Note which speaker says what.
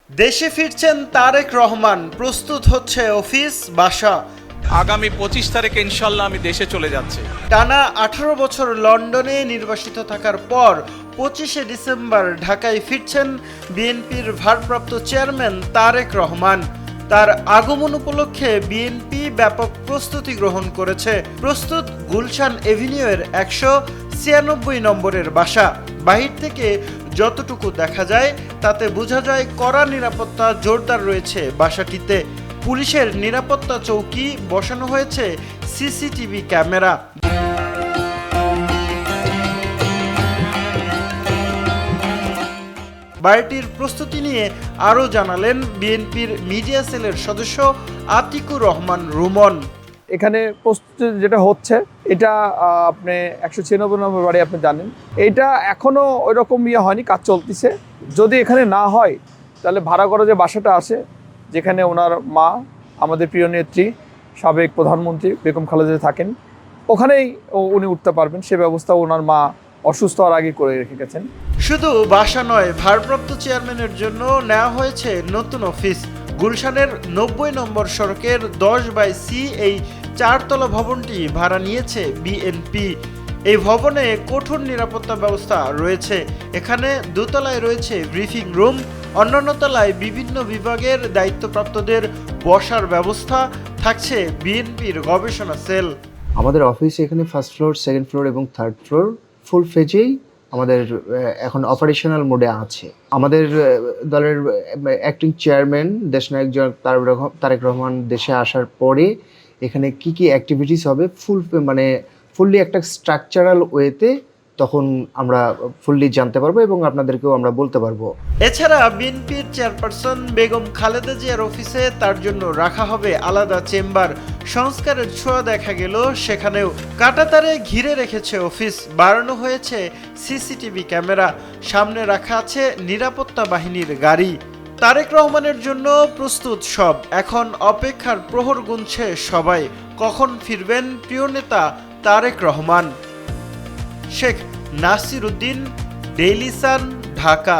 Speaker 1: দেশে ফিরছেন তারেক রহমান, প্রস্তুত হচ্ছে অফিস বাসা।
Speaker 2: আগামী 25 তারিখে ইনশাল্লাহ আমি দেশে চলে যাচ্ছি।
Speaker 1: টানা 18 বছর লন্ডনে নির্বাসিত থাকার পর 25শে ডিসেম্বর ঢাকায় ফিরছেন বিএনপির ভারপ্রাপ্ত চেয়ারম্যান তারেক রহমান। তার আগমন উপলক্ষে বিএনপি ব্যাপক প্রস্তুতি গ্রহণ করেছে। প্রস্তুত গুলশান এভিনিউয়ের 196 নম্বরের বাসা। বাহির থেকে যতটুকু দেখা যায় তাতে বোঝা যায় কড়া নিরাপত্তা জোরদার রয়েছে বাসাটিতে। পুলিশের নিরাপত্তা চৌকি বসানো হয়েছে, সিসিটিভি ক্যামেরা। বাড়িটির প্রস্তুতি নিয়ে আরও জানালেন বিএনপির মিডিয়া সেলের সদস্য আতিকুর রহমান রুমন।
Speaker 3: এখানে প্রস্তুতি যেটা হচ্ছে এটা আপনি 196 নম্বর বাড়ি আপনি জানেন, এটা এখনো ওই রকম হয়নি, কাজ চলতেছে। যদি এখানে না হয় তাহলে ভাড়া করা যে বাসাটা আছে, যেখানে ওনার মা আমাদের প্রিয় নেত্রী সাবেক প্রধানমন্ত্রী বেগম খালেদা থাকেন, ওখানেই উনি উঠতে পারবেন। সে ব্যবস্থা ওনার মা অসুস্থ হওয়ার আগে করে রেখে গেছেন।
Speaker 1: শুধু বাসা নয়, ভারপ্রাপ্ত চেয়ারম্যানের জন্য নেওয়া হয়েছে নতুন অফিস। গুলশানের 90 নম্বর সড়কের 10/C এই 4তলা ভবনটি ভাড়া নিয়েছে বিএনপি। এই ভবনে কঠোর নিরাপত্তা ব্যবস্থা রয়েছে। এখানে দোতলায় রয়েছে ব্রিফিং রুম, অন্যান্য তলায় বিভিন্ন বিভাগের দায়িত্বপ্রাপ্তদের বসার ব্যবস্থা, থাকছে বিএনপির গবেষণা সেল।
Speaker 4: আমাদের অফিস এখানে ফার্স্ট ফ্লোর, সেকেন্ড ফ্লোর এবং থার্ড ফ্লোর ফুল ফেজেই আমাদের এখন অপারেশনাল মোডে আছে। আমাদের দলের অ্যাক্টিং চেয়ারম্যান দেশনায়ক তারেক রহমান দেশে আসার পরে এখানে কি কি অ্যাক্টিভিটিস হবে ফুললি একটা স্ট্রাকচারাল ওয়েতে তখন আমরা ফুললি জানতে পারবো এবং আপনাদেরকেও আমরা বলতে পারবো।
Speaker 1: এছাড়া বিএনপির চেয়ারপারসন বেগম খালেদা জিয়ার অফিসে তার জন্য রাখা হবে আলাদা চেম্বার। সংস্কারের ছোঁয়া দেখা গেল সেখানেও। কাঁটাতারে ঘিরে রেখেছে অফিস, বাড়ানো হয়েছে সিসিটিভি ক্যামেরা, সামনে রাখা আছে নিরাপত্তা বাহিনীর গাড়ি। তারেক রহমানের জন্য প্রস্তুত সব। এখন অপেক্ষার প্রহর গুনছে সবাই, কখন ফিরবেন প্রিয় নেতা তারেক রহমান। Sheikh Nasir Uddin, Daily Sun, Dhaka.